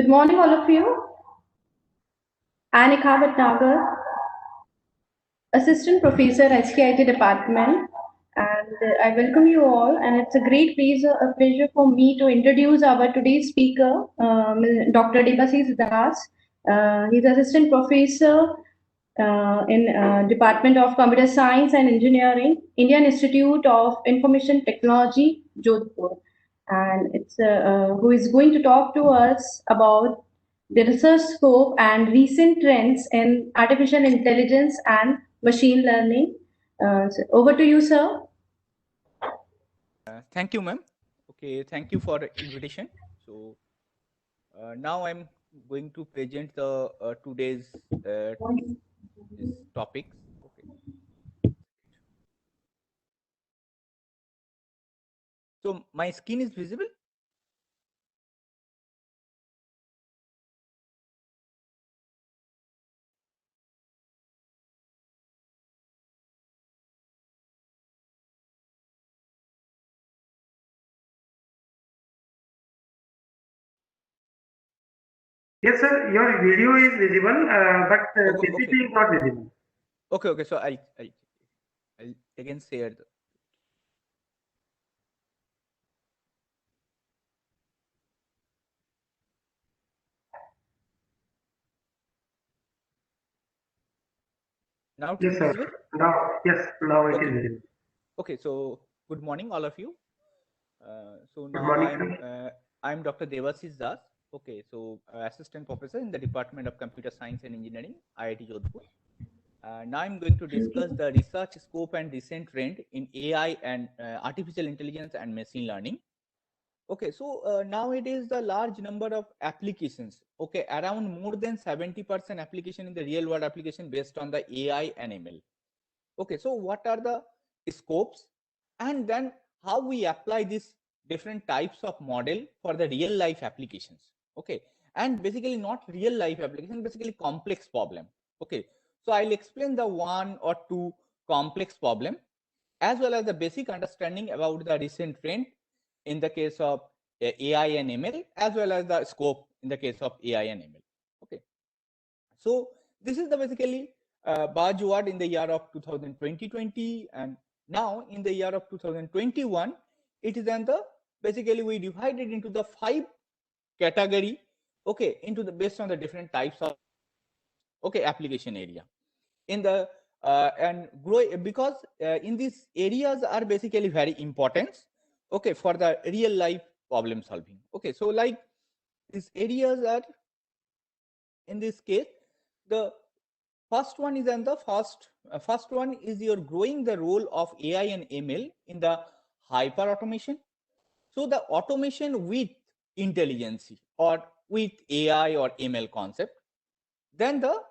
morning, all of you. Anika Bhatnagar, Assistant Professor, SKIT Department, and I welcome you all. And it's a great pleasure for me to introduce our today's speaker, Dr. Debashish Das. He's Assistant Professor in Department of Computer Science and Engineering, Indian Institute of Information Technology, Jodhpur. And it's who is going to talk to us about the research scope and recent trends in artificial intelligence and machine learning. Over to you, sir. Thank you, ma'am. Okay, thank you for the invitation. So now I'm going to present the today's this topics. Okay. So my skin is visible. Yes, sir. Your video is visible, but PPT Okay. is not visible. Okay. So I'll again share the. Now it is Yes, sir. visible. Now it is Okay. visible. Okay. So good morning, all of you. So Good now morning, sir. I'm Dr. Debashish Das. Okay. So Assistant Professor in the Department of Computer Science and Engineering, IIT Jodhpur. Now I'm going to discuss the research scope and recent trend in AI and artificial intelligence and machine learning. Okay, so nowadays the large number of applications, okay, around more than 70% application in the real world application based on the AI and ML. Okay, so what are the scopes and then how we apply these different types of model for the real life applications. Okay, and basically not real life application, basically complex problem. Okay, so I'll explain the one or two complex problem as well as the basic understanding about the recent trend in the case of AI and ML as well as the scope in the case of AI and ML. Okay, so this is the basically buzzword in the year of 2020, and now in the year of 2021, it is then the basically we divided into the 5 category, okay, into the based on the different types of okay application area in the and grow because in these areas are basically very important, okay, for the real life problem solving. Okay, so like these areas are in this case the first one is and the first one is you're growing the role of AI and ML in the hyper automation. So the automation with intelligence or with AI or ML concept. Then the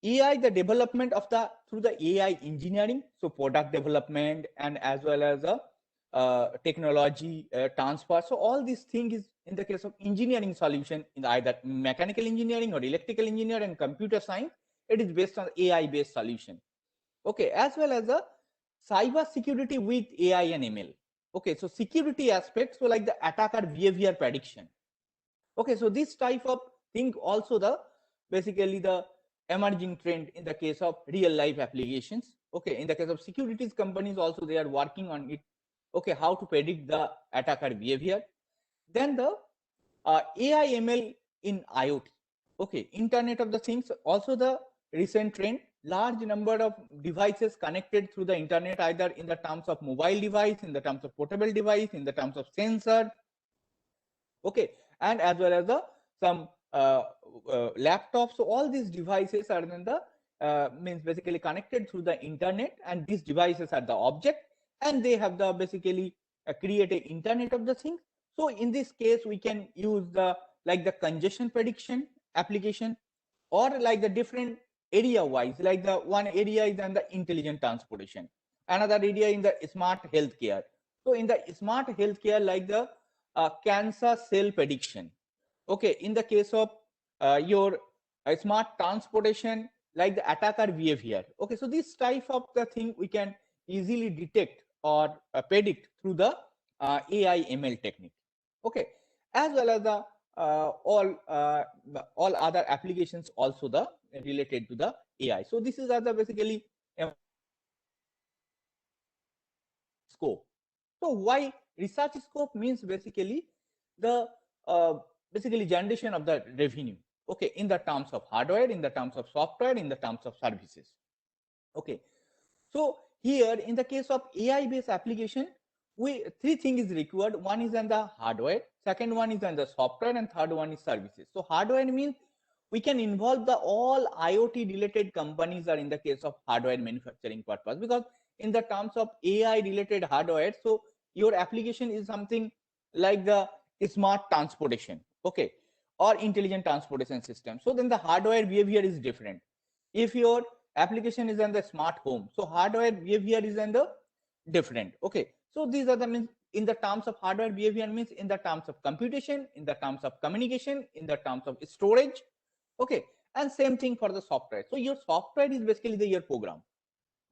AI, the development of the through the AI engineering, so product development and as well as the technology transfer. So all these things is in the case of engineering solution in either mechanical engineering or electrical engineering and computer science, it is based on AI based solution. Okay, as well as the cyber security with AI and ML. Okay, so security aspects, so like the attacker behavior prediction. Okay, so this type of thing also the basically the emerging trend in the case of real life applications. Okay, in the case of securities companies also they are working on it. Okay, how to predict the attacker behavior. Then the AI ML in IoT. Okay, Internet of the Things, also the recent trend, large number of devices connected through the internet, either in the terms of mobile device, in the terms of portable device, in the terms of sensor. Okay, and as well as the some laptops. So all these devices are in the means basically connected through the internet, and these devices are the object, and they have the basically create a internet of the things. So in this case, we can use the like the congestion prediction application, or like the different area wise, like the one area is in the intelligent transportation, another area in the smart healthcare. So in the smart healthcare, like the cancer cell prediction. Okay, in the case of your smart transportation, like the attacker behavior. Okay, so this type of the thing we can easily detect or predict through the AI ML technique. Okay, as well as the all other applications also the related to the AI. So this is the basically scope. So why research scope means basically the basically generation of the revenue, okay, in the terms of hardware, in the terms of software, in the terms of services. Okay, so here in the case of AI based application, three things is required. One is on the hardware, second one is on the software, and third one is services. So hardware means we can involve the all IoT related companies are in the case of hardware manufacturing purpose, because in the terms of AI related hardware, so your application is something like the smart transportation, okay, or intelligent transportation system. So then the hardware behavior is different. If your application is in the smart home, so hardware behavior is in the different. Okay, so these are the means in the terms of hardware behavior means in the terms of computation, in the terms of communication, in the terms of storage. Okay, and same thing for the software. So your software is basically your program.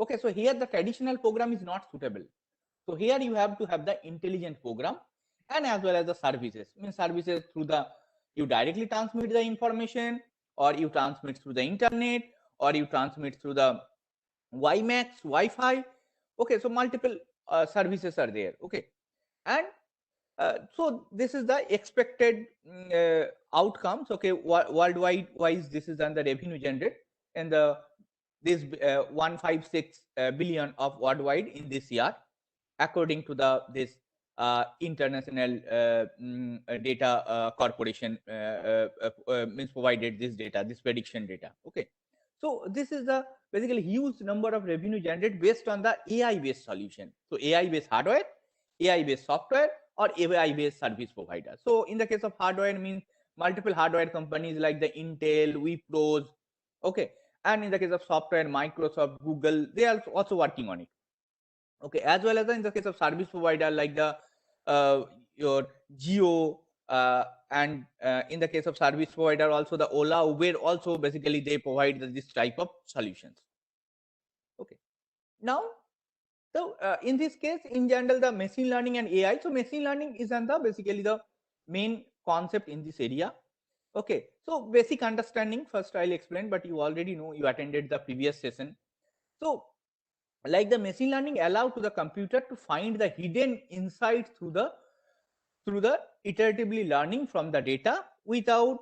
Okay, so here the traditional program is not suitable. So here you have to have the intelligent program, and as well as the services. Means services through the you directly transmit the information, or you transmit through the internet, or you transmit through the WiMAX, Wi-Fi. Okay, so multiple services are there. Okay, and so this is the expected outcomes. Okay, worldwide wise, this is on the revenue generated, and the this 156 billion of worldwide in this year, according to the this international data corporation means provided this data, this prediction data. Okay, so this is the basically huge number of revenue generated based on the AI based solution. So AI based hardware, AI based software, or AI based service provider. So in the case of hardware means multiple hardware companies like the Intel, Wipros, okay, and in the case of software, Microsoft, Google, they are also working on it. Okay, as well as in the case of service provider like the your Geo, and in the case of service provider also the Ola, Uber also basically they provide this type of solutions. Okay, now so in this case, in general, the machine learning and AI. So machine learning is basically the main concept in this area. Okay, so basic understanding first I'll explain, but you already know, you attended the previous session. So like the machine learning allow to the computer to find the hidden insights through the iteratively learning from the data without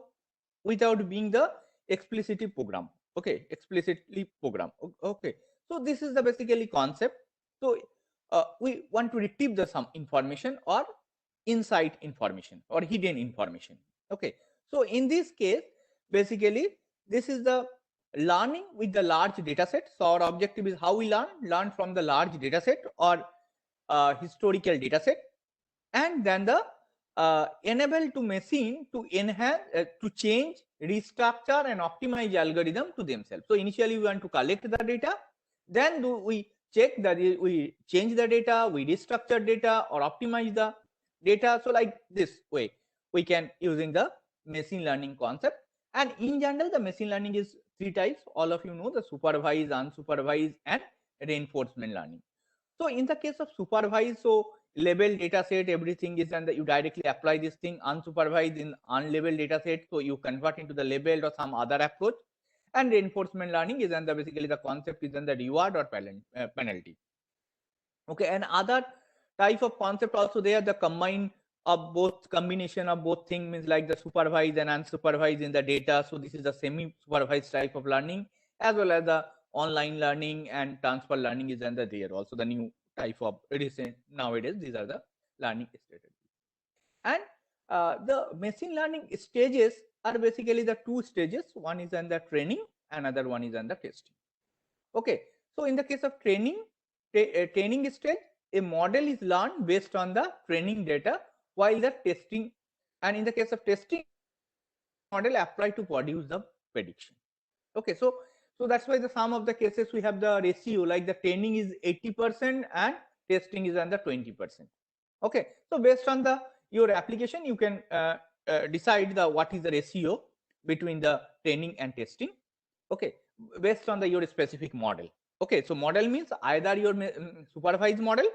being the explicitly program. Okay, explicitly program. Okay, so this is the basically concept. So we want to retrieve the some information or insight information or hidden information. Okay, so in this case basically this is the learning with the large data set. So our objective is how we learn from the large data set or historical data set, and then the enable to machine to enhance to change, restructure and optimize algorithm to themselves. So initially we want to collect the data, then we check that we change the data, we restructure data or optimize the data. So like this way we can using the machine learning concept. And in general the machine learning is three types, all of you know, the supervised, unsupervised and reinforcement learning. So in the case of supervised, so labeled data set, everything is, and you directly apply this thing. Unsupervised in unlabeled data set, so you convert into the labeled or some other approach. And reinforcement learning is, and basically the concept is in the reward or penalty. Okay, and other type of concept also there, the combination of both things means like the supervised and unsupervised in the data. So this is the semi-supervised type of learning, as well as the online learning and transfer learning is under there. Also the new type of recent nowadays, these are the learning strategies. And the machine learning stages are basically the two stages. One is in the training, another one is in the testing. Okay, so in the case of training stage, a model is learned based on the training data, while the testing, and in the case of testing, model apply to produce the prediction. Okay, so that's why the some of the cases we have the ratio, like the training is 80% and testing is under 20%. Okay, so based on the your application, you can decide the what is the ratio between the training and testing. Okay, based on the your specific model. Okay, so model means either your supervised model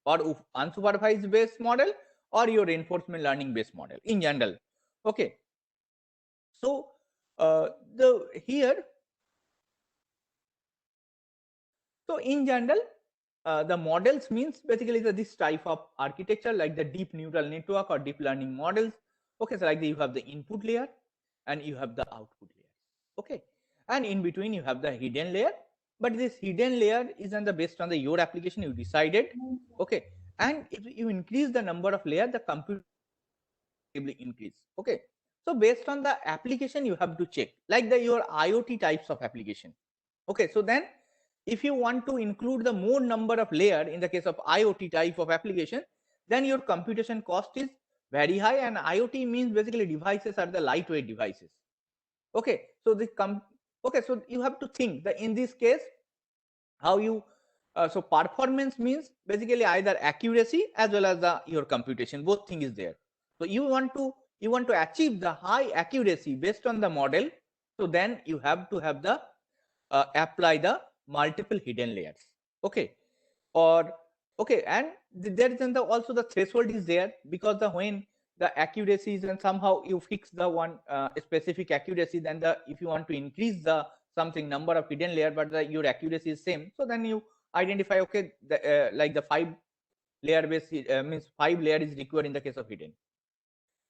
or unsupervised based model or your reinforcement learning based model in general. Okay. So so in general, the models means basically this type of architecture like the deep neural network or deep learning models. Okay, so like you have the input layer and you have the output layer. Okay, and in between you have the hidden layer. But this hidden layer is on the based on the your application you decided. Okay, and if you increase the number of layer, the computer increase. Okay, so based on the application you have to check like the your IoT types of application. Okay, so then if you want to include the more number of layer in the case of IoT type of application, then your computation cost is very high, and IoT means basically devices are the lightweight devices. Okay, so so you have to think that in this case how you so performance means basically either accuracy as well as the your computation, both thing is there. So you want to achieve the high accuracy based on the model, so then you have to have the apply the multiple hidden layers. Okay, or okay, and there is also the threshold is there, because the when the accuracies and somehow you fix the one specific accuracy, then the if you want to increase the something number of hidden layer but your accuracy is same, so then you identify okay like the 5-layer base means 5 layer is required in the case of hidden.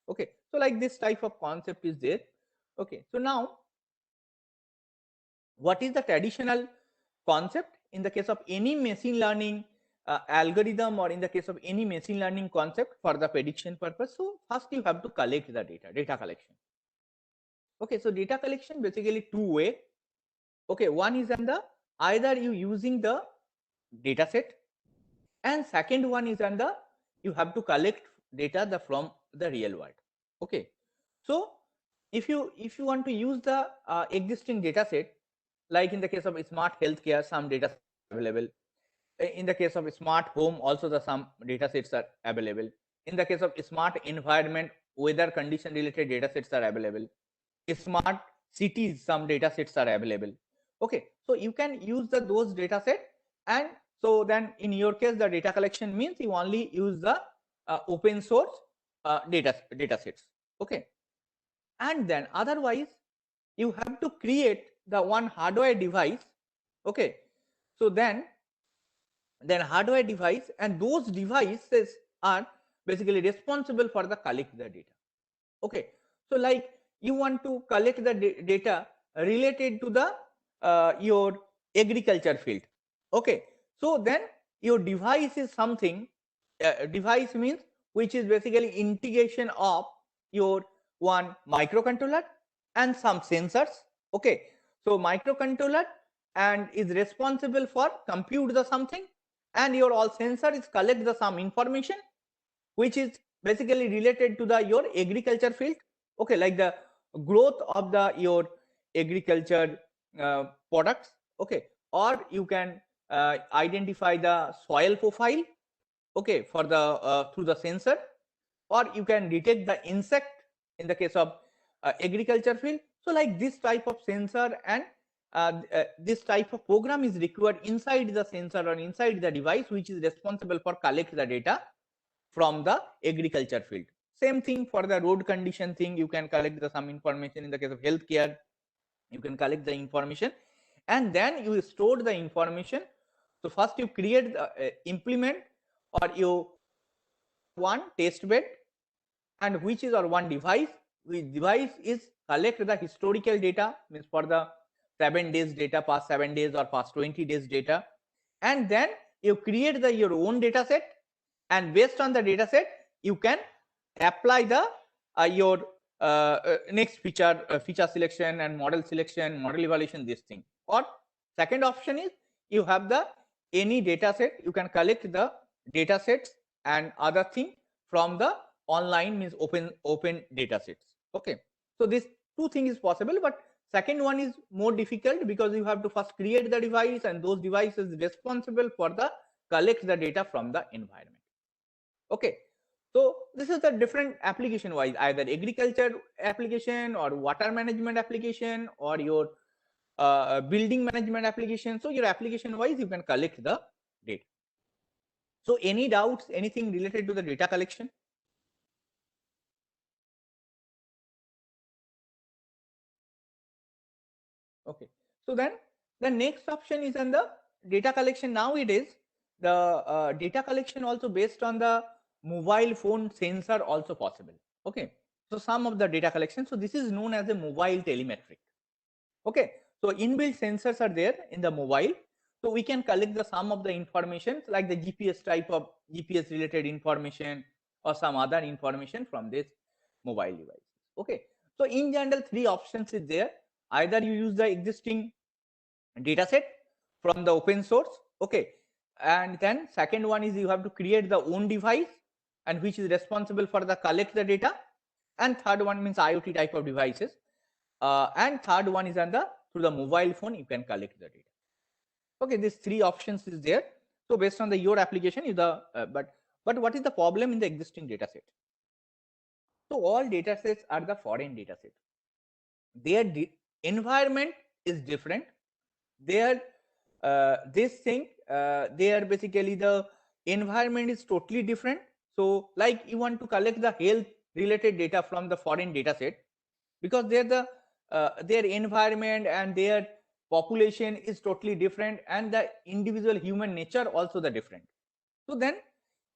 Okay, so like this type of concept is there. Okay, so now what is the traditional concept in the case of any machine learning algorithm, or in the case of any machine learning concept for the prediction purpose? So first you have to collect the data collection. Okay, so data collection basically two way. Okay, one is on the either you using the data set, and second one is on the you have to collect data from the real world. Okay, so if you want to use the existing data set, like in the case of smart healthcare, some data available. In the case of smart home, also the some data sets are available. In the case of smart environment, weather condition related data sets are available. Smart cities, some data sets are available. Okay, so you can use those data set, and so then in your case the data collection means you only use the open source data sets. Okay, and then otherwise you have to create the one hardware device. Okay, so then hardware device, and those devices are basically responsible for the collect the data. Okay, so like you want to collect the data related to the your agriculture field. Okay, so then your device is something device means which is basically integration of your one microcontroller and some sensors. Okay, so microcontroller and is responsible for compute the something, and your all sensor is collect the some information which is basically related to the your agriculture field. Okay, like the growth of the your agriculture products. Okay, or you can identify the soil profile, okay, for the through the sensor, or you can detect the insect in the case of agriculture field. So like this type of sensor and this type of program is required inside the sensor or inside the device which is responsible for collect the data from the agriculture field. Same thing for the road condition thing, you can collect the some information. In the case of healthcare, you can collect the information and then you store the information. So first you create the implement, or you one test bed, and which is or one device, which device is collect the historical data, means for the 7 days data, past 7 days or past 20 days data, and then you create the your own data set, and based on the data set you can apply the your next feature selection and model selection, model evaluation, this thing. Or second option is you have the any data set, you can collect the data sets and other thing from the online, means open data sets. Okay, so this two things is possible, but second one is more difficult because you have to first create the device, and those devices responsible for the collect the data from the environment. Okay, so this is the different application wise, either agriculture application or water management application or your building management application. So your application wise you can collect the data. So any doubts, anything related to the data collection? Okay, so then the next option is on the data collection. Nowadays, the data collection also based on the mobile phone sensor also possible. Okay, so some of the data collection. So this is known as a mobile telemetric. Okay, so inbuilt sensors are there in the mobile. So we can collect the sum of the information like the GPS type of GPS related information or some other information from this mobile device. Okay, so in general, three options is there. Either you use the existing data set from the open source, okay, and then second one is you have to create the own device and which is responsible for the collect the data, and third one means IoT type of devices, and third one is on the through the mobile phone you can collect the data. Okay, these three options is there. So based on the your application is the but what is the problem in the existing data set? So all data sets are the foreign data set. Their environment is different. Their this thing they are basically the environment is totally different. So like you want to collect the health related data from the foreign data set, because they're the their environment and their population is totally different, and the individual human nature also the different. So then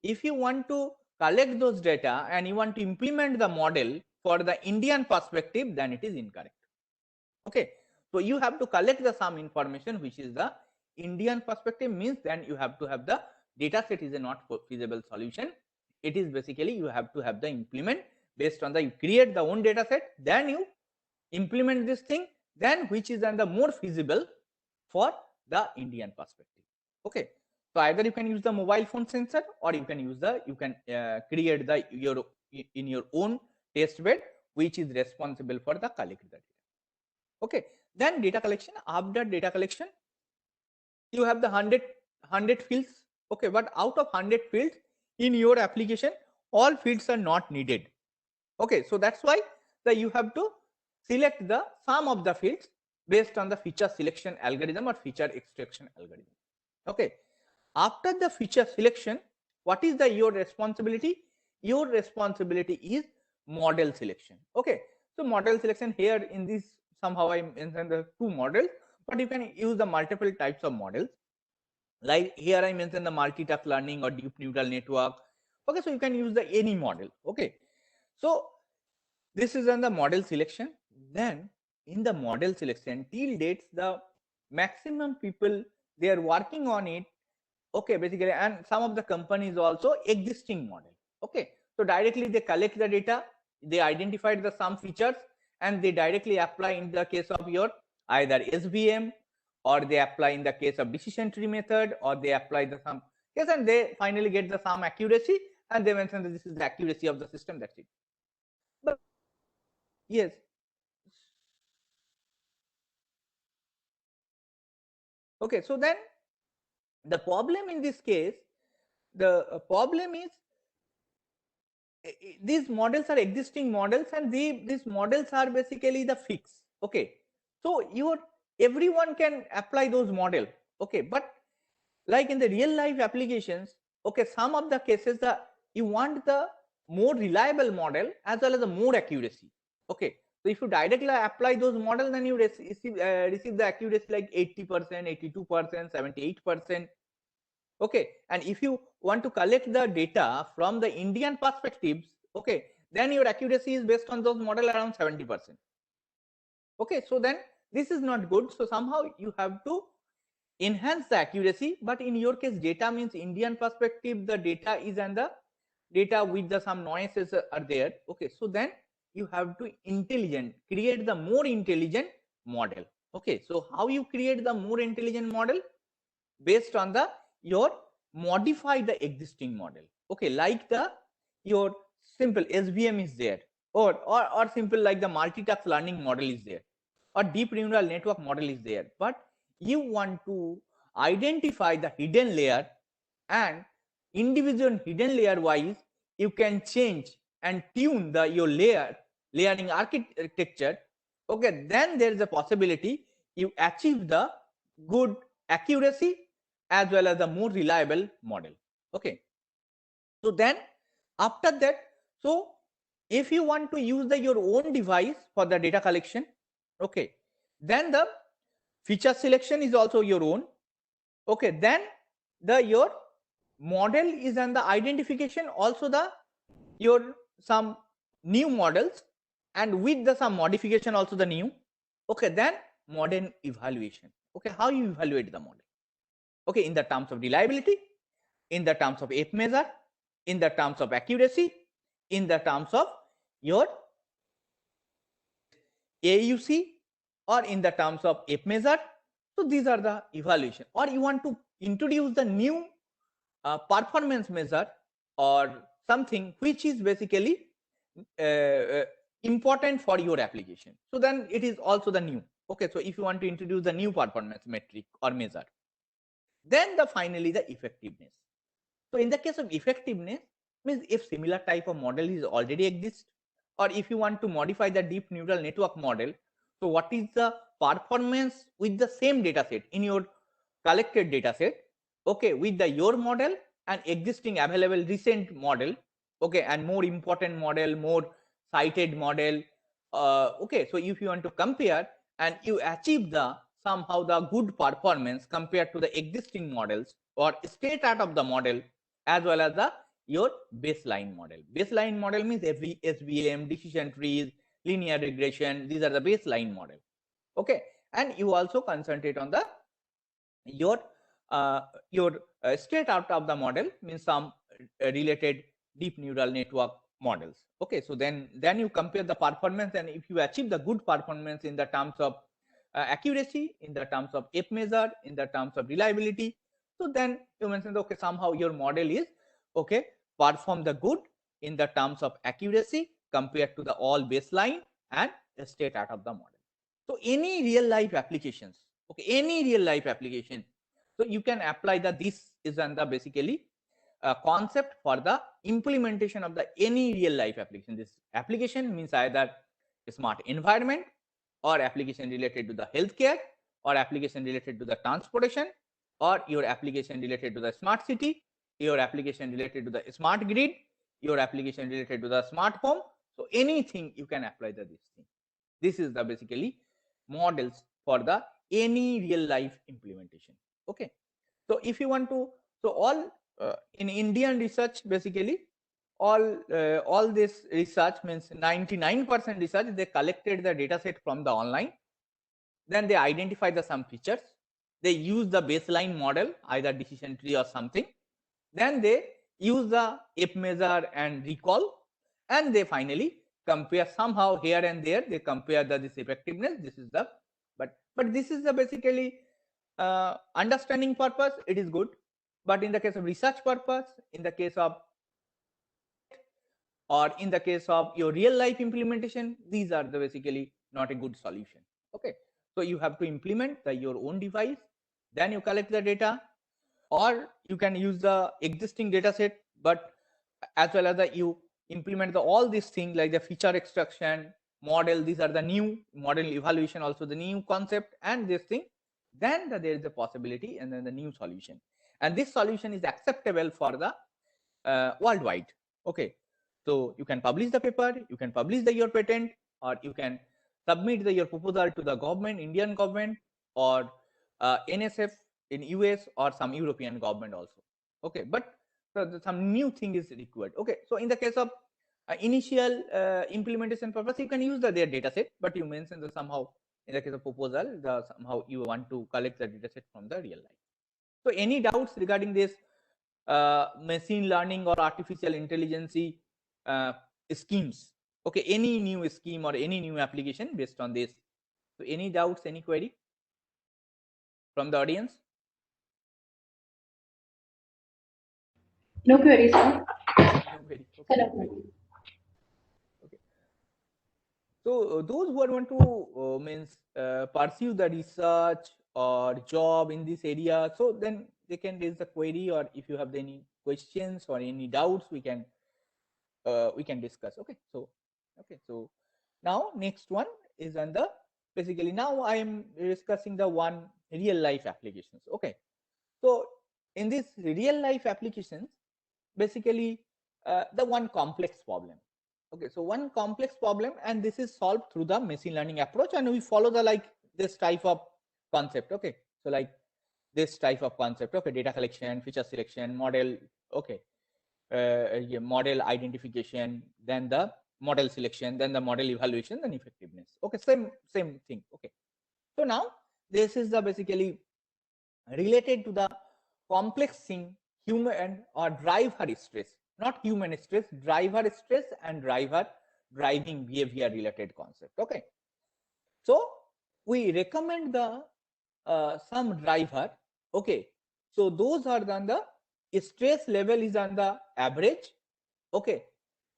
if you want to collect those data and you want to implement the model for the Indian perspective, then it is incorrect. Okay, so you have to collect the some information which is the Indian perspective, means then you have to have the data set is a not feasible solution. It is basically you have to have the implement based on the you create the own data set, then you implement this thing, then which is then the more feasible for the Indian perspective. Okay, so either you can use the mobile phone sensor or you can use the you can create the your in your own test bed which is responsible for the collect the data. Okay, then data collection. After data collection, you have the 100 fields. Okay, but out of 100 fields in your application, all fields are not needed. Okay, so that's why that you have to select the sum of the fields based on the feature selection algorithm or feature extraction algorithm. Okay, after the feature selection, what is the your responsibility? Your responsibility is model selection. Okay, so model selection here in this somehow I mentioned the two models, but you can use the multiple types of models. Like here I mentioned the multi-touch learning or deep neural network. Okay, so you can use the any model. Okay, so this is on the model selection. Then in the model selection till dates the maximum people they are working on it. Okay, basically, and some of the companies also existing model. Okay, so directly they collect the data, they identified the some features, and they directly apply in the case of your either SVM, or they apply in the case of decision tree method, or they apply the some case, and they finally get the some accuracy, and they mention that this is the accuracy of the system. That's it. But yes. Okay, so then the problem in this case, the problem is these models are existing models, and these models are basically the fix. Okay, so everyone can apply those model. Okay, but like in the real life applications, okay, some of the cases the you want the more reliable model as well as the more accuracy. Okay, so if you directly apply those models, then you receive the accuracy like 80%, 82%, 78%. Okay, and if you want to collect the data from the Indian perspectives, okay, then your accuracy is based on those model around 70%. Okay, so then this is not good. So somehow you have to enhance the accuracy, but in your case data means Indian perspective, the data is and the data with the some noises are there. Okay, so then you have to create the more intelligent model. Okay, so how you create the more intelligent model? Based on the your modify the existing model. Okay, like the your simple SVM is there, or simple like the multi-task learning model is there, or deep neural network model is there, but you want to identify the hidden layer, and individual hidden layer wise you can change and tune the your layering architecture. Okay, then there is a possibility you achieve the good accuracy as well as the more reliable model. Okay, so then after that, so if you want to use your own device for the data collection, okay, then feature selection is also your own. Okay, then your model is, and the identification also your some new models, and with the some modification also the new. Okay, then modern evaluation. Okay, how you evaluate the model? Okay, in the terms of reliability, in the terms of F measure, in the terms of accuracy, in the terms of your AUC, or in the terms of F measure. So these are the evaluation. Or you want to introduce the new performance measure or something which is basically important for your application. So then it is also the new. Okay, so if you want to introduce the new performance metric or measure, then finally the effectiveness. So in the case of effectiveness, means if similar type of model is already exist, or if you want to modify the deep neural network model, so what is the performance with the same data set in your collected data set, okay, with your model and existing available recent model, okay, and more important model, more cited model, okay. So if you want to compare and you achieve the somehow the good performance compared to the existing models or state out of the model, as well as your baseline model. Baseline model means SVM, decision trees, linear regression. These are the baseline model. Okay, and you also concentrate on the your state out of the model, means some related deep neural network models. Okay, so then you compare the performance, and if you achieve the good performance in the terms of accuracy, in the terms of F measure, in the terms of reliability, so then you mentioned, okay, somehow your model is okay, perform the good in the terms of accuracy compared to the all baseline and state out of the model. So any real life applications, okay, any real life application, so you can apply this is on the basically concept for the implementation of the any real life application. This application means either a smart environment, or application related to the healthcare, or application related to the transportation, or your application related to the smart city, your application related to the smart grid, your application related to the smart home. So anything you can apply this thing. This is the basically models for the any real life implementation. Okay, so if you want to, so all in Indian research, basically all this research means 99% research, they collected the data set from the online, then they identify the some features, they use the baseline model, either decision tree or something, then they use the F measure and recall, and they finally compare somehow here and there, they compare this effectiveness. This is the but this is the basically understanding purpose, it is good, but in the case of research purpose, in the case of or in the case of your real life implementation, these are the basically not a good solution. Okay, so you have to implement your own device, then you collect the data, or you can use the existing data set, but as well as you implement all these things like the feature extraction model. These are the new model evaluation, also the new concept and this thing. Then there is a possibility, and then the new solution, and this solution is acceptable for the worldwide. Okay, so you can publish the paper, you can publish your patent, or you can submit your proposal to the government, Indian government, or NSF in US, or some European government also. Okay, but some new thing is required. Okay, so in the case of initial implementation purpose, you can use their data set, but you mentioned that somehow in the case of proposal, somehow you want to collect the data set from the real life. So any doubts regarding this machine learning or artificial intelligence schemes? Okay, any new scheme or any new application based on this? So any doubts, any query from the audience? No queries, sir. No query. Okay. Okay. So those who want to pursue the research or job in this area, so then they can raise the query, or if you have any questions or any doubts, we can discuss. Okay, so now next one is on the basically, now I am discussing the one real life applications. Okay, so in this real life applications, basically the one complex problem. Okay, so one complex problem, and this is solved through the machine learning approach, and we follow the this type of concept. Okay, so like this type of concept. Okay, data collection, feature selection, model. Okay, yeah, model identification, then the model selection, then the model evaluation, then effectiveness. Okay, same thing. Okay, so now this is the basically related to the complex thing, human or driver stress, not human stress, driver stress and driver driving behavior related concept. Okay, so we recommend the some driver. Okay, so those are then the stress level is on the average. Okay,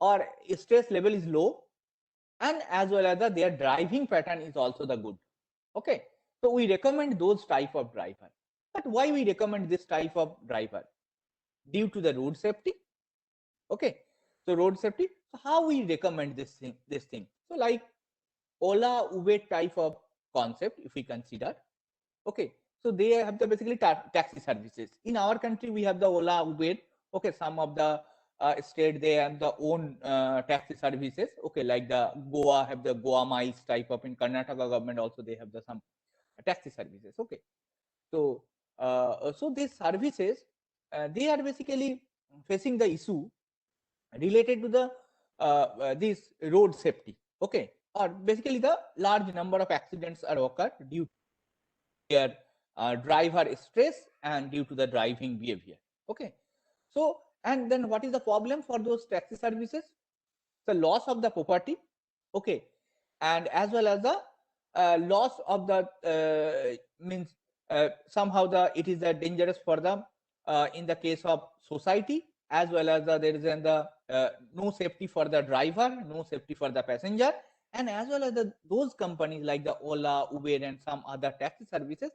or stress level is low, and as well as their driving pattern is also the good. Okay, so we recommend those type of driver. But why we recommend this type of driver? Due to the road safety. Okay, so road safety. So how we recommend this thing? So like Ola, Uber type of concept, if we consider. Okay, so they have the basically taxi services. In our country, we have the Ola, Uber. Okay, some of the state they have the own taxi services. Okay, like the Goa have the Goa Miles type of. In Karnataka government also they have the some taxi services. Okay, so so these services they are basically facing the issue related to the this road safety. Okay, or basically the large number of accidents are occurred due to their driver stress and due to the driving behavior. Okay, so and then what is the problem for those taxi services? The loss of the property. Okay, and as well as the loss of the means somehow the it is dangerous for them in the case of society, as well as there is the no safety for the driver, no safety for the passenger, and as well as those companies like the Ola, Uber and some other taxi services,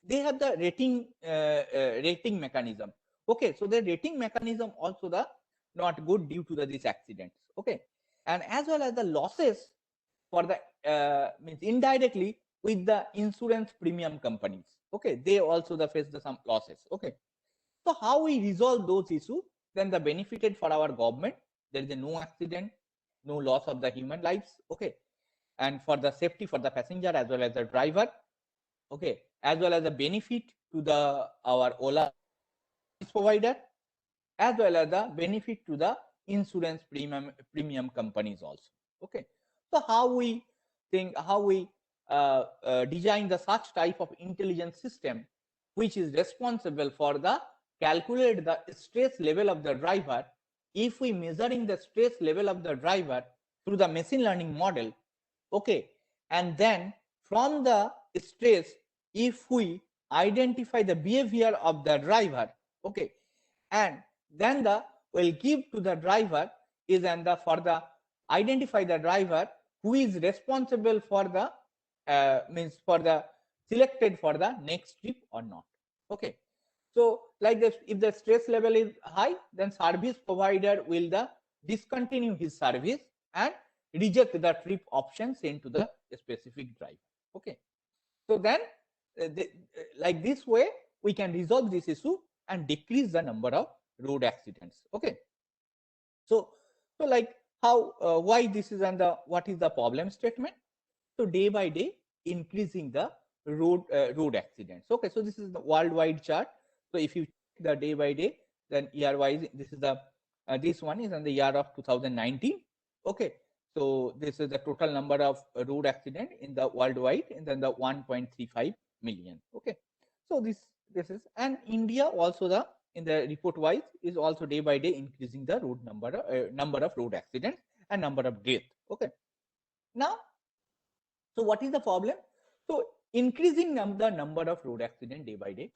they have the rating mechanism. Okay, so the rating mechanism also the not good due to these accidents. Okay, and as well as the losses for the means indirectly with the insurance premium companies. Okay, they also face some losses. Okay, so how we resolve those issues? Then the benefited for our government, there is a no accident, no loss of the human lives. Okay, and for the safety for the passenger as well as the driver. Okay, as well as the benefit to the our Ola provider, as well as the benefit to the insurance premium companies also. Okay, so how we think, how we design the such type of intelligent system which is responsible for the calculate the stress level of the driver. If we measuring the stress level of the driver through the machine learning model. Okay, and then from the stress, if we identify the behavior of the driver. Okay, and then the will give to the driver is and the for the identify the driver who is responsible for the means for the selected for the next trip or not. Okay, so like this, if the stress level is high, then service provider will the discontinue his service and reject the trip option sent to the specific driver. Okay, so then like this way we can resolve this issue and decrease the number of road accidents. Okay, so like how why this is and the what is the problem statement? So day by day increasing the road accidents. Okay, so this is the worldwide chart. So if you check the day by day, then year wise, this is the this one is in the year of 2019. Okay, so this is the total number of road accident in the worldwide, and then the 1.35 million. Okay, so this is, and India also the in the report wise is also day by day increasing the road number of road accidents and number of death. Okay, now so what is the problem? So increasing the number of road accident day by day.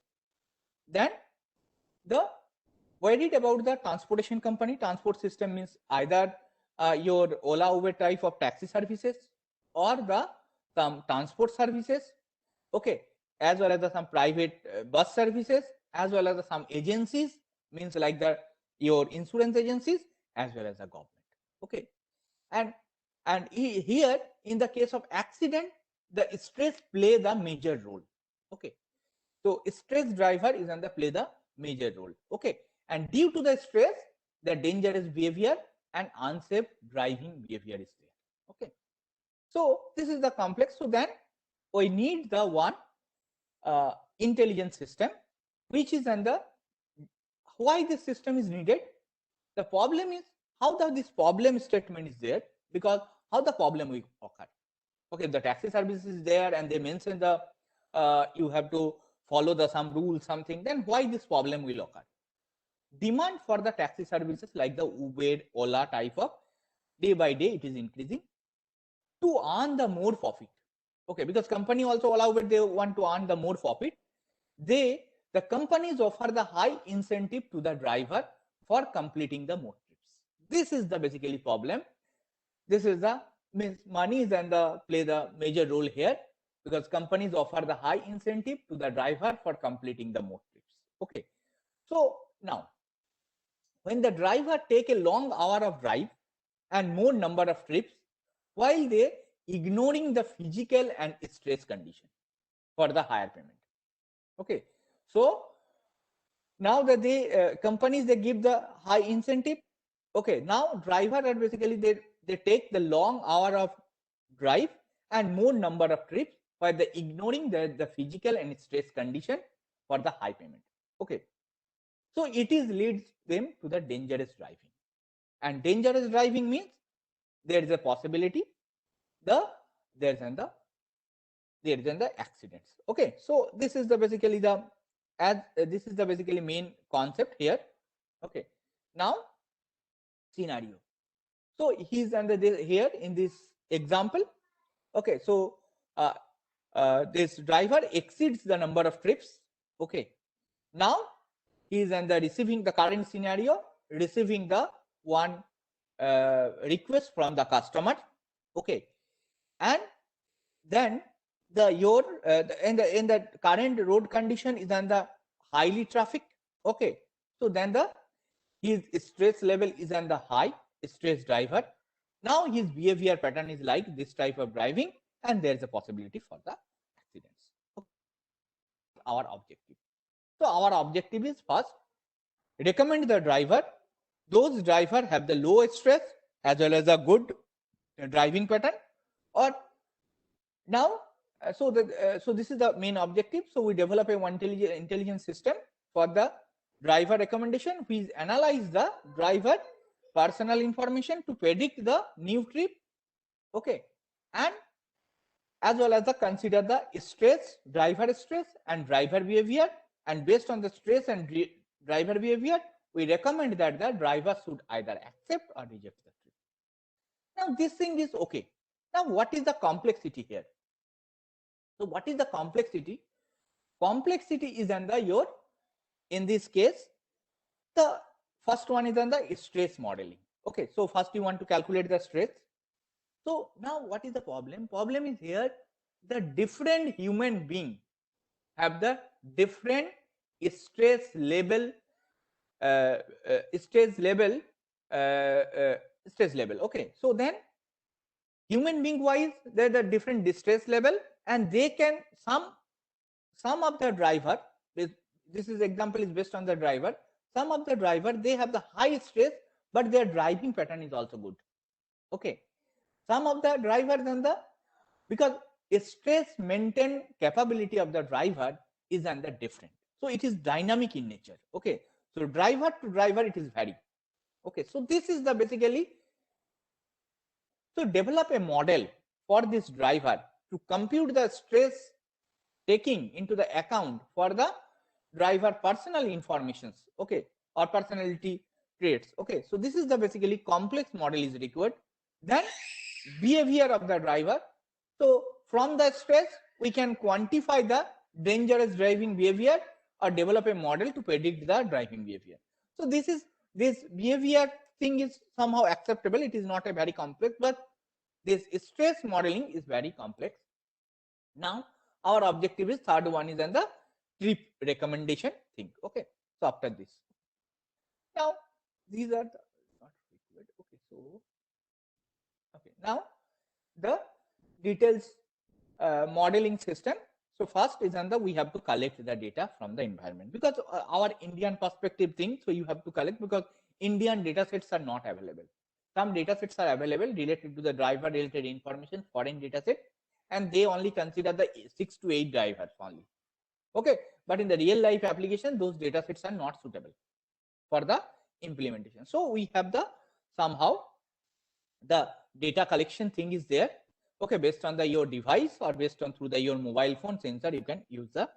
Then the worried about the transportation company. Transport system means either your Ola, Uber type of taxi services or the some transport services. Okay, as well as some private bus services, as well as some agencies, means like the your insurance agencies, as well as the government. Okay, and here in the case of accident, the stress play the major role. Okay, so stress driver is under play the major role. Okay, and due to the stress, the dangerous behavior and unsafe driving behavior is there. Okay, so this is the complex. So then we need the one intelligence system, which is under why this system is needed. The problem is how this problem statement is there, because how the problem will occur. Okay, the taxi service is there and they mention the you have to follow the some rules, something, then why this problem will occur? Demand for the taxi services like the Uber, Ola type of, day by day it is increasing to earn the more profit. Okay, because company also Ola, Uber, they want to earn the more profit. The companies offer the high incentive to the driver for completing the more trips. This is the basically problem. This is the means money is and the play the major role here, because companies offer the high incentive to the driver for completing the more trips. Okay, so now when the driver take a long hour of drive and more number of trips, while they ignoring the physical and stress condition for the higher payment. Okay, so now that the companies, they give the high incentive. Okay, now driver are basically they take the long hour of drive and more number of trips by the ignoring the physical and stress condition for the high payment. Okay, so it is leads them to the dangerous driving, and dangerous driving means there is a possibility there is the accidents. Okay, so this is the basically the this is the basically main concept here. Okay, now scenario. So he's under here in this example. Okay, so this driver exceeds the number of trips. Okay, now he is under receiving the current scenario, receiving the one request from the customer. Okay, and then in the current road condition is on the highly traffic. Okay, so then his stress level is on the high stress driver. Now his behavior pattern is like this type of driving, and there is a possibility for the accidents. Okay. Our objective. So our objective is first recommend the driver. Those driver have the low stress as well as a good driving pattern. Or now, so this is the main objective. So we develop a one intelligence system for the driver recommendation. We analyze the driver personal information to predict the new trip. Okay, and as well as the consider the stress, driver stress and driver behavior, and based on the stress and driver behavior, we recommend that the driver should either accept or reject the trip. Now this thing is okay. Now what is the complexity here? So what is the complexity? Complexity is under your, in this case, the first one is under stress modeling. Okay, so first you want to calculate the stress. So now what is the problem? Problem is here, the different human being have the different stress level, Okay, so then human being wise, there are the different distress level, and they can some of the driver, this is example is based on the driver. Some of the driver, they have the high stress, but their driving pattern is also good. Okay, some of the drivers and because stress maintain capability of the driver is under different, so it is dynamic in nature. Okay, so driver to driver it is vary. Okay, so this is the basically, so develop a model for this driver to compute the stress taking into the account for the driver personal informations. Okay, or personality traits. Okay, so this is the basically complex model is required. Then behavior of the driver. So from the stress we can quantify the dangerous driving behavior or develop a model to predict the driving behavior. So this behavior thing is somehow acceptable. It is not a very complex, but this stress modeling is very complex. Now our objective is third one is on the trip recommendation thing. Okay, so after this, now these are the not required. Okay, so okay, now the details modeling system. So first is on the, we have to collect the data from the environment, because our Indian perspective thing, so you have to collect, because Indian data sets are not available. Some data sets are available related to the driver related information, foreign data set, and they only consider the 6 to 8 drivers only. Okay, but in the real life application, those data sets are not suitable for the implementation. So we have the somehow the data collection thing is there. Okay, based on the your device or based on through the your mobile phone sensor, you can use the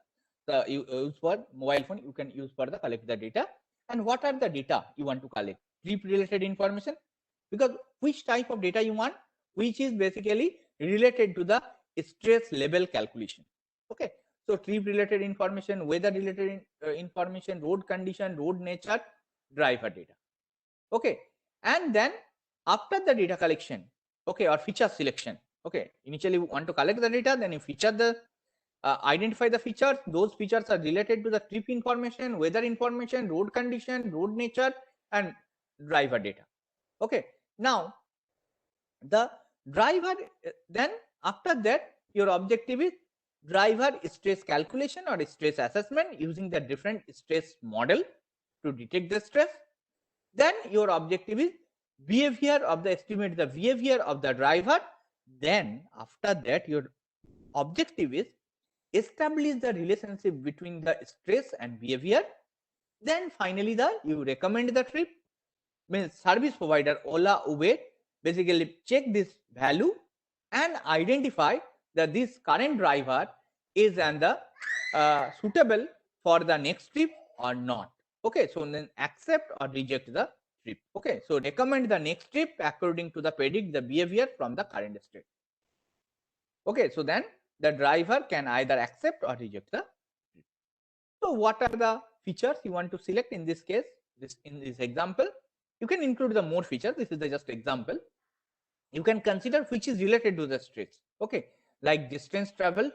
use for mobile phone, you can use for the collect the data. And what are the data you want to collect? Trip related information, because which type of data you want, which is basically related to the stress level calculation. Okay, so trip related information, weather related information, road condition, road nature, driver data. Okay, and then after the data collection, okay, or feature selection, okay, initially we want to collect the data, then you feature the identify the features. Those features are related to the trip information, weather information, road condition, road nature, and driver data. Okay, now the driver, then after that your objective is driver stress calculation or stress assessment using the different stress model to detect the stress. Then your objective is behavior of the estimate the behavior of the driver. Then after that your objective is establish the relationship between the stress and behavior. Then finally you recommend the trip, means service provider Ola, Uber basically check this value and identify that this current driver is and the suitable for the next trip or not. Okay, so then accept or reject the trip. Okay, so recommend the next trip according to the predict the behavior from the current state. Okay, so then the driver can either accept or reject the trip. So what are the features you want to select in this case? In this example, you can include the more features. This is the just example. You can consider which is related to the stress. Okay, like distance traveled.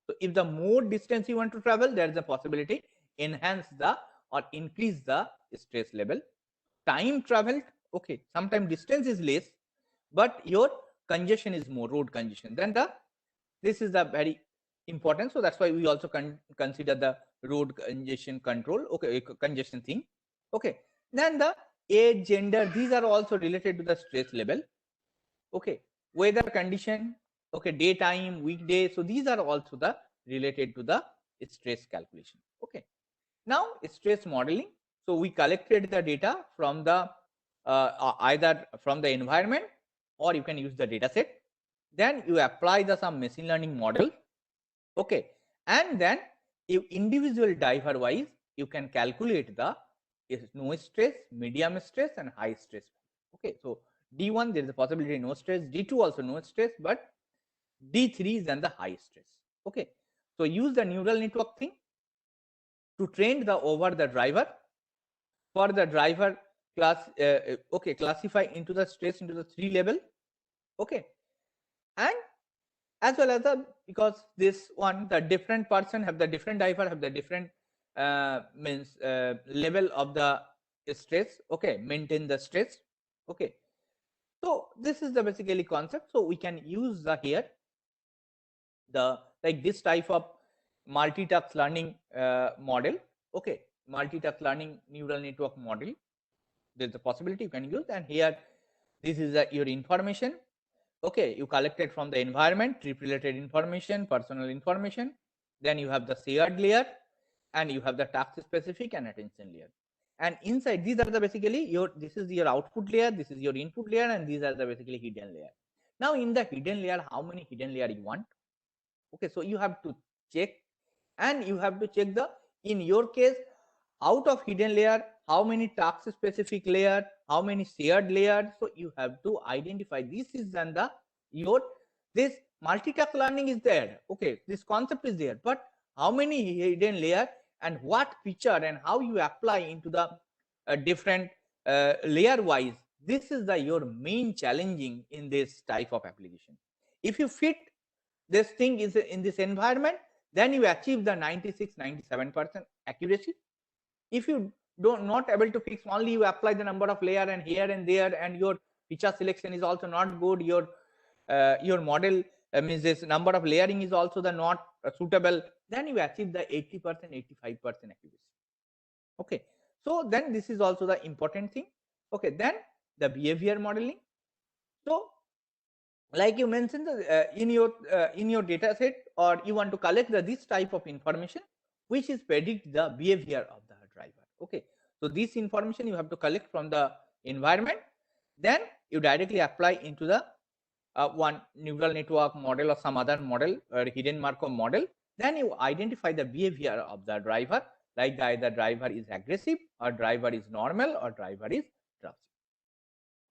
So if the more distance you want to travel, there is a possibility enhance the or increase the stress level. Time traveled. Okay, sometimes distance is less, but your congestion is more, road congestion. Then this is the very important. So that's why we also consider the road congestion control. Okay, congestion thing. Okay, then the age, gender, these are also related to the stress level. Okay, weather condition, okay, daytime, weekday, so these are also the related to the stress calculation. Okay, now stress modeling. So we collected the data from the either from the environment or you can use the data set. Then you apply the some machine learning model. Okay, and then you individual driver wise you can calculate the no stress, medium stress, and high stress. Okay, so D1 there is a possibility no stress, D2 also no stress, but D3 is then the high stress. Okay, so use the neural network thing to train the over the driver. For the driver class, okay, classify into the stress into the 3 level. Okay, and as well as the because this one the different person have the different driver have the different means level of the stress. Okay, maintain the stress. Okay, so this is the basically concept. So we can use the here the like this type of multi-task learning model. Okay, multi-task learning neural network model, there's a possibility you can use. And here this is your information. Okay, you collected from the environment, trip related information, personal information. Then you have the shared layer and you have the task specific and attention layer. And inside these are the basically your this is your output layer, this is your input layer, and these are the basically hidden layer. Now in the hidden layer, how many hidden layer you want? Okay, so you have to check, and you have to check the in your case out of hidden layer how many task specific layer, how many shared layers. So you have to identify this is and the your this multi-task learning is there. Okay, this concept is there, but how many hidden layer and what feature and how you apply into the different layer wise, this is the your main challenging in this type of application. If you fit this thing is in this environment, then you achieve the 96-97% accuracy. If you don't not able to fix, only you apply the number of layer and here and there, and your feature selection is also not good, your model means this number of layering is also the not suitable, then you achieve the 80%, 85% accuracy. Okay, so then this is also the important thing. Okay, then the behavior modeling. So like you mentioned in your data set, or you want to collect this type of information. which is predict the behavior of the driver. Okay, so this information you have to collect from the environment, then you directly apply into the one neural network model or some other model or hidden Markov model. Then you identify the behavior of the driver, like either driver is aggressive or driver is normal or driver is drowsy.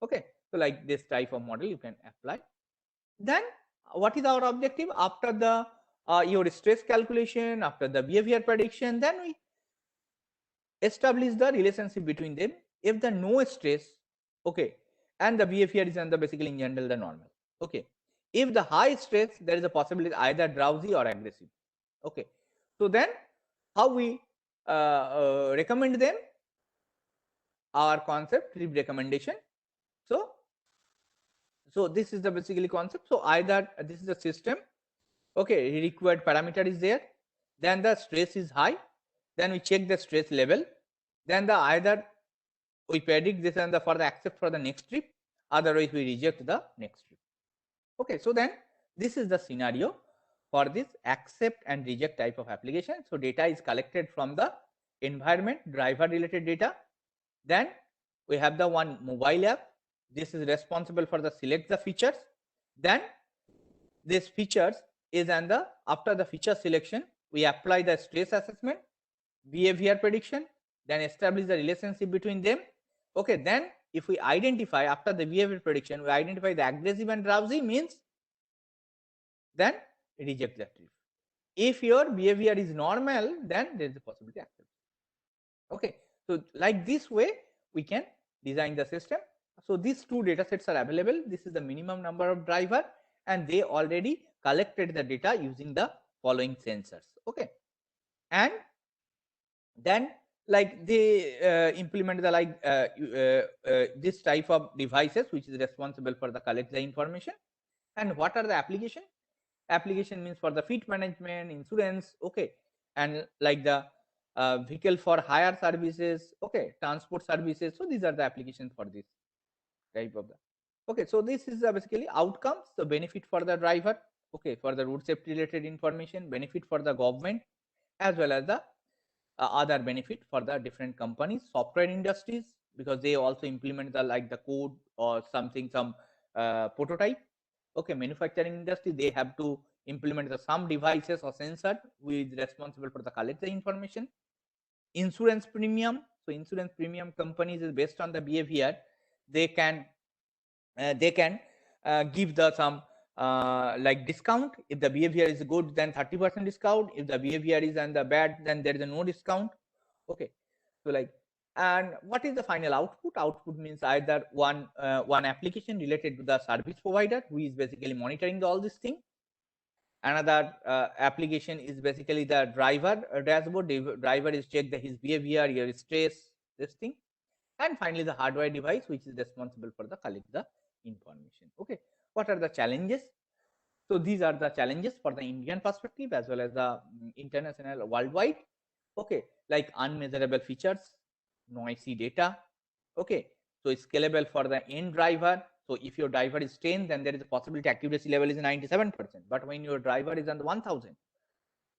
Okay, so like this type of model you can apply. Then what is our objective after the your stress calculation, after the behavior prediction? Then we establish the relationship between them. If the no stress, okay, and the behavior is under basically in general the normal. Okay, if the high stress, there is a possibility either drowsy or aggressive. Okay, so then how we recommend them? Our concept trip recommendation. So this is the basically concept. So either this is the system, okay, required parameter is there, then the stress is high, then we check the stress level, then the either we predict this and the for the accept for the next trip, otherwise we reject the next trip. Okay, so then this is the scenario for this accept and reject type of application. So data is collected from the environment, driver related data. Then we have the one mobile app. This is responsible for the select the features. Then this features is and the after the feature selection, we apply the stress assessment, behavior prediction, then establish the relationship between them. Okay, then if we identify after the behavior prediction, we identify the aggressive and drowsy, means then reject that trip. If your behavior is normal, then there is a possibility to accept. Okay, so like this way we can design the system. So these two data sets are available. This is the minimum number of driver, and they already collected the data using the following sensors. Okay, and then like they implement the like this type of devices which is responsible for the collect the information. And what are the application? Application means for the fleet management, insurance, okay, and like the vehicle for hire services, okay, transport services. So these are the applications for this type of the. Okay, so this is basically outcomes, the benefit for the driver, okay, for the road safety related information, benefit for the government, as well as the other benefit for the different companies, software industries, because they also implement the like the code or something, some prototype. Okay, manufacturing industry, they have to implement the some devices or sensor which is responsible for the collect the information. Insurance premium, so insurance premium companies is based on the behavior, they can give the some like discount. If the behavior is good, then 30% discount. If the behavior is and the bad, then there is a no discount. Okay, so like, and what is the final output? Output means either one application related to the service provider who is basically monitoring all this thing. Another application is basically the driver dashboard. The driver is check the his behavior, your stress, this thing. And finally the hardware device which is responsible for the collect the information. Okay, what are the challenges? So these are the challenges for the Indian perspective as well as the international worldwide. Okay, like unmeasurable features, noisy data. Okay, so it's scalable for the end driver. So if your driver is 10, then there is a possibility accuracy level is 97%. But when your driver is on the 1000,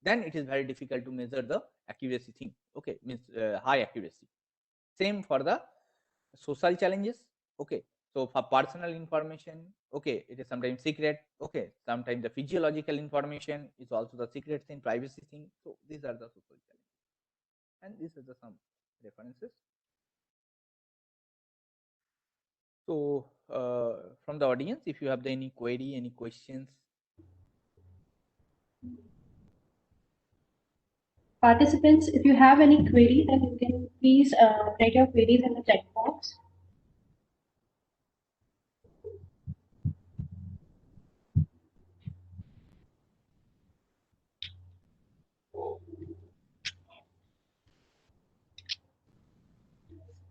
then it is very difficult to measure the accuracy thing. Okay, means high accuracy. Same for the social challenges. Okay, so for personal information, okay, it is sometimes secret. Okay, sometimes the physiological information is also the secret thing, privacy thing. So these are the social challenges, and these are the some references. So from the audience, if you have any query, any questions. Participants, if you have any query, then you can please write your queries in the chat box.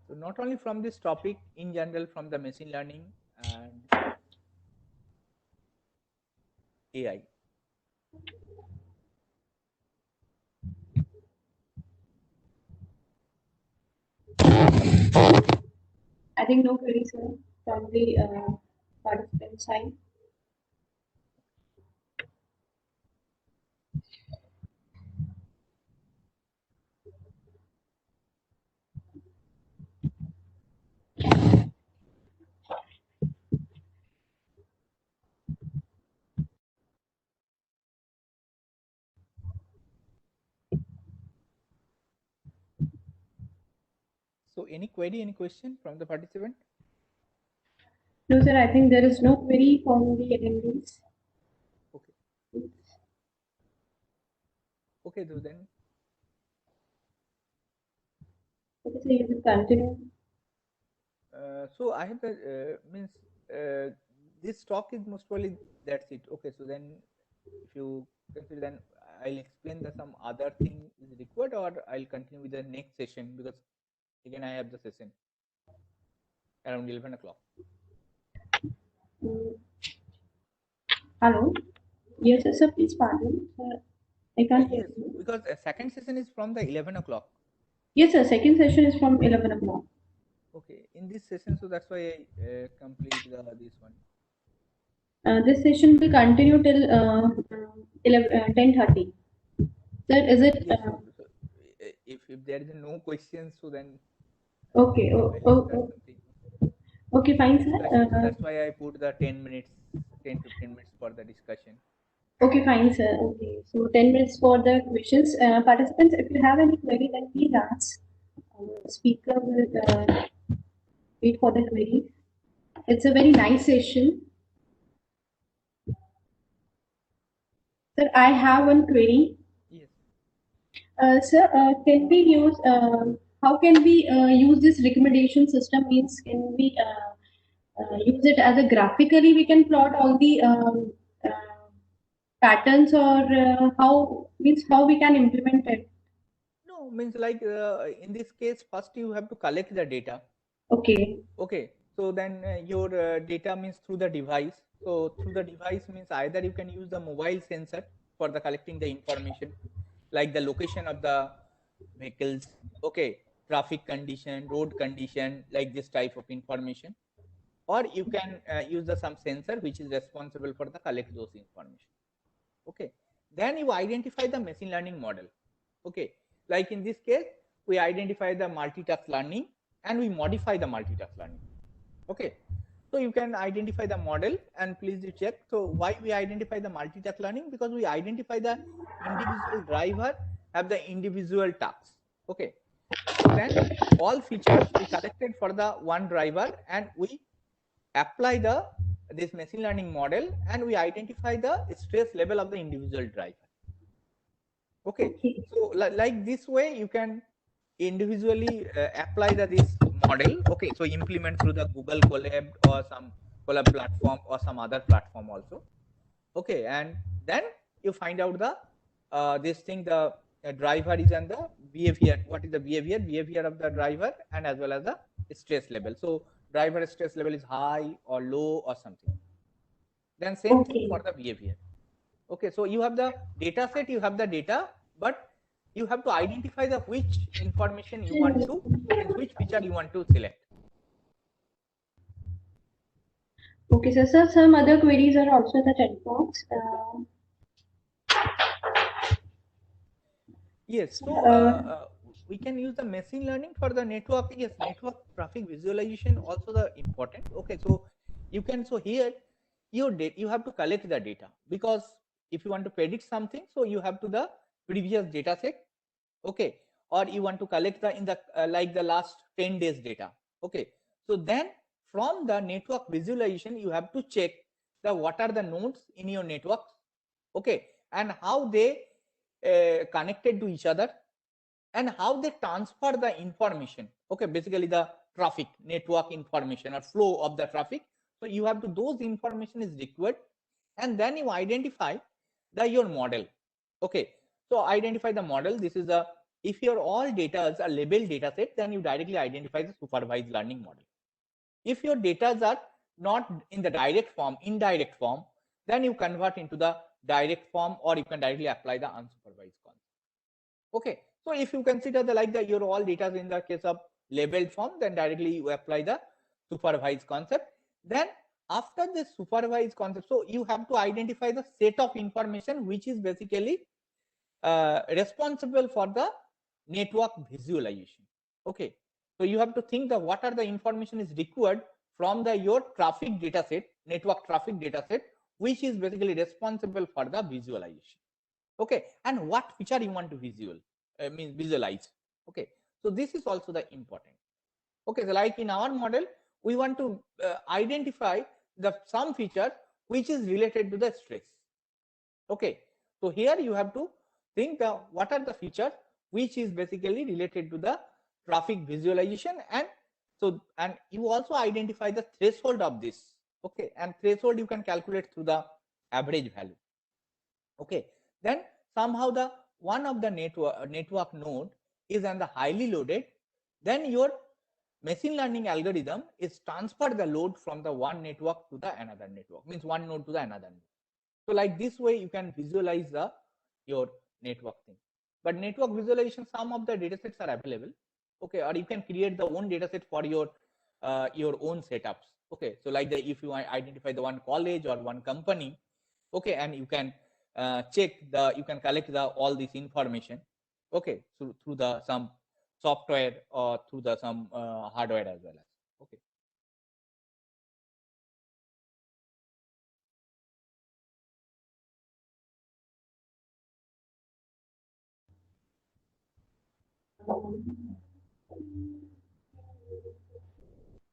So not only from this topic, in general, from the machine learning and AI. I think no queries from the participant side. So any query, any question from the participant? No, sir, I think there is no query from the attendees. Okay. Okay, so then. Okay, so you will continue. So I have the means this talk is most probably that's it. Okay, so then if you consider, then I'll explain the some other thing is required, or I'll continue with the next session, because again I have the session around 11 o'clock. Mm. Hello. Yes, sir, please pardon. I can't hear Yes, you. because a second session is from the 11 o'clock. Yes, sir. Second session is from 11 o'clock. Okay, in this session, so that's why I complete this one. This session will continue till 10:30. Sir, is it? Yes, so if there is no questions, so then Okay. I'll start something. Okay, fine, So sir. that's why I put the 10 minutes, 10-15 minutes for the discussion. Okay, fine, sir. Okay, so 10 minutes for the questions. Participants, if you have any query, then please ask. Speaker will wait for the query. It's a very nice session. Sir, I have one query. Yes. Sir, can we use, how can we use this recommendation system? Means, can we use it as a graphically, we can plot all the patterns, or how, means how we can implement it? No, means like in this case, first you have to collect the data. Okay. Okay. So then your data means through the device. So through the device means either you can use the mobile sensor for the collecting the information, like the location of the vehicles, okay, traffic condition, road condition, like this type of information, or you can use the some sensor which is responsible for the collect those information. Okay, then you identify the machine learning model. Okay, like in this case we identify the multitask learning and we modify the multitask learning. Okay, so you can identify the model, and please do check. So why we identify the multitask learning? Because we identify the individual driver have the individual tasks. Okay, so then all features we collected for the one driver, and we apply the this machine learning model, and we identify the stress level of the individual driver. Okay, so like this way you can individually apply this model. Okay, so implement through the Google Colab or some Colab platform or some other platform also. Okay, and then you find out the this thing, the driver is and the behavior, what is the behavior of the driver, and as well as the stress level. So driver stress level is high or low or something. Then same thing for the behavior. Okay, so you have the data set, you have the data, but you have to identify the which information you want to, means which feature you want to select. Okay, so some other queries are also in the chat box. Yes, so we can use the machine learning for the network. Yes, network traffic visualization also the important. Okay, so you can, so here you have to collect the data, because if you want to predict something, so you have to the previous data set. Okay, or you want to collect the in the like the last 10 days data. Okay, so then from the network visualization you have to check the what are the nodes in your network. Okay, and how they connected to each other, and how they transfer the information. Okay, basically the traffic network information or flow of the traffic. So you have to, those information is required, and then you identify the your model. Okay, so identify the model. This is the, if your all data are labeled data set, then you directly identify the supervised learning model. If your data are not in the direct form, indirect form, then you convert into the direct form, or you can directly apply the unsupervised concept. Okay, so if you consider the like the your all data in the case of labeled form, then directly you apply the supervised concept. Then after the supervised concept, so you have to identify the set of information which is basically responsible for the network visualization. Okay, so you have to think that what are the information is required from the your traffic data set, network traffic data set, which is basically responsible for the visualization. Okay, and what feature you want to visualize. Okay, so this is also the important. Okay, so like in our model, we want to identify some feature which is related to the stress. Okay, so here you have to think what are the features which is basically related to the traffic visualization, and so and you also identify the threshold of this. Okay, and threshold you can calculate through the average value. Okay, then somehow the one of the network node is on the highly loaded, then your machine learning algorithm is transfer the load from the one network to the another network, means one node to the another node. So like this way you can visualize your network thing. But network visualization, some of the datasets are available. Okay, or you can create the own dataset for your own setups. Okay, so like if you identify the one college or one company, okay, and you can you can collect all this information. Okay, through the some software or through the some hardware as well as. Okay.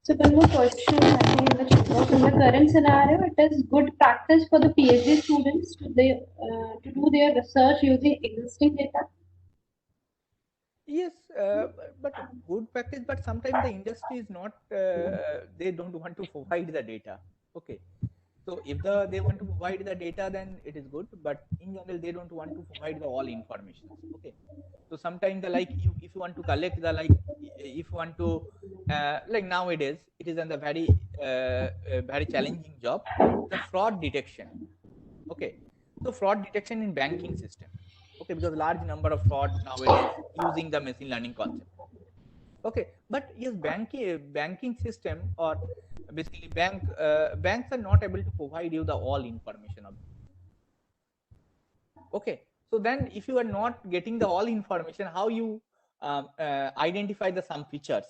So one more question, I think in the chat box. In the current scenario, it is good practice for the PhD students to do their research using existing data. Yes, but good practice. But sometimes the industry is not. They don't want to provide the data. Okay, so if they want to provide the data, then it is good. But in general, they don't want to provide the all information. Okay, so sometimes the like if you want to collect the like if you want to like nowadays it is a very challenging job, the fraud detection. Okay, so fraud detection in banking system. Okay, because large number of fraud nowadays using the machine learning concept. Okay, but yes, banking system or basically banks are not able to provide you the all information of. Okay, so then if you are not getting the all information, how you identify the some features?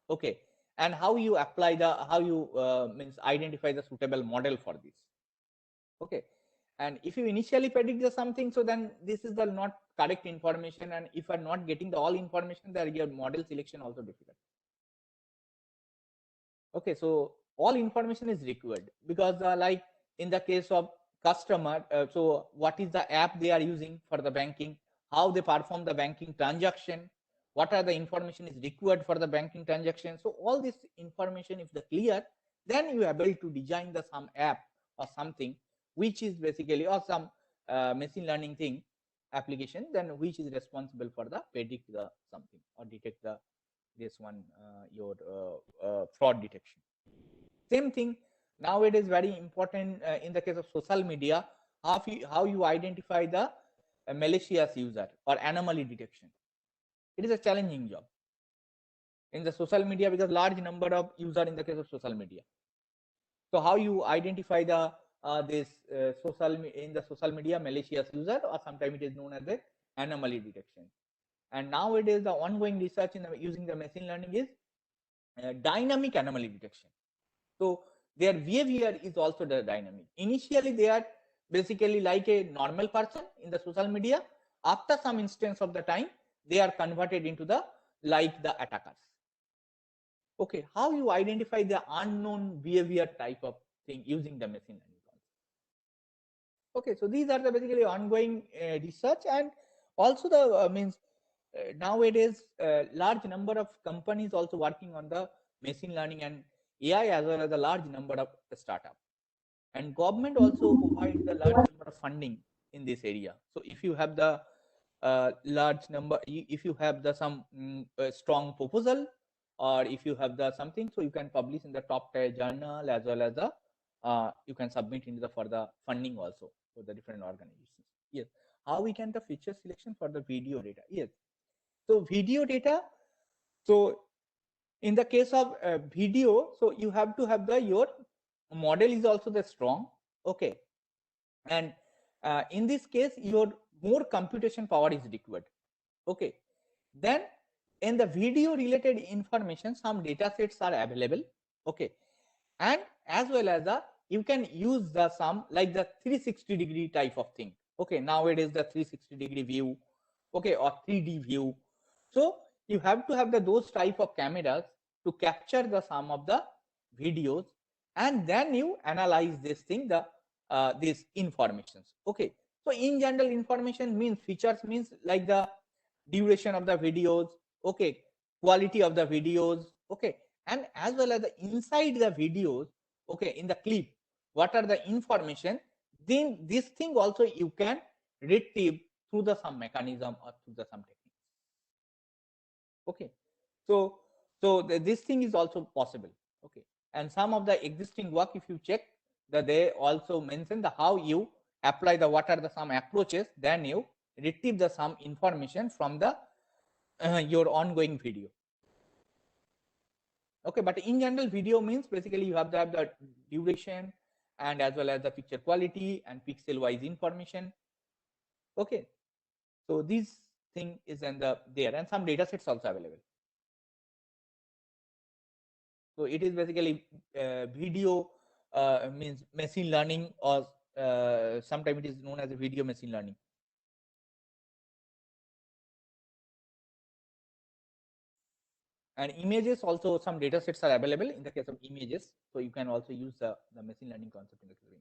Okay, and how you apply the how you means identify the suitable model for this. Okay, and if you initially predict the something, so then this is the not correct information, and if you are not getting the all information, then your model selection also difficult. Okay, so all information is required because like in the case of customer, so what is the app they are using for the banking, how they perform the banking transaction, what are the information is required for the banking transaction. So all this information, if the clear, then you are able to design the some app or something which is basically or some machine learning thing application, then which is responsible for the predict the something or detect the this one your fraud detection. Same thing nowadays very important in the case of social media, how you identify the malicious user or anomaly detection. It is a challenging job in the social media because large number of user in the case of social media. So how you identify the this in the social media malicious user, or sometimes it is known as the anomaly detection. And nowadays the ongoing research in using the machine learning is dynamic anomaly detection. So their behavior is also the dynamic. Initially they are basically like a normal person in the social media. After some instance of the time, they are converted into the like the attackers. Okay, how you identify the unknown behavior type of thing using the machine learning concept. Okay, so these are the basically ongoing research, and also the means nowadays large number of companies also working on the machine learning and AI, as well as a large number of startup, and government also provide the large number of funding in this area. So if you have the large number, if you have the some strong proposal, or if you have the something, so you can publish in the top tier journal, as well as the you can submit into the for the funding also for the different organizations. Yes, how we can the feature selection for the video data. Yes, so video data, so in the case of video, so you have to have the your model is also the strong. Okay, and in this case your more computation power is required. Okay, then in the video related information, some data sets are available. Okay, and as well as you can use the some like the 360-degree type of thing. Okay, nowadays the 360-degree view, okay, or 3D view. So you have to have those type of cameras to capture the sum of the videos, and then you analyze this thing, these informations. Okay, so in general, information means features, means like the duration of the videos, okay, quality of the videos, okay, and as well as the inside the videos, okay, in the clip, what are the information, then this thing also you can retrieve through the some mechanism or through the some technique. Okay, so this thing is also possible. Okay, and some of the existing work, if you check, that they also mention the how you apply the what are the some approaches, then you retrieve the some information from the your ongoing video. Okay, but in general, video means basically you have to have the duration and as well as the picture quality and pixel wise information. Okay, so this thing is in the there, and some data sets also available. So it is basically video means machine learning, or sometimes it is known as a video machine learning. And images also, some data sets are available in the case of images. So you can also use the machine learning concept in the case of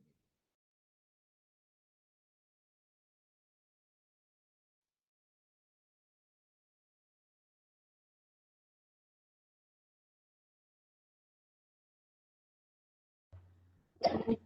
images.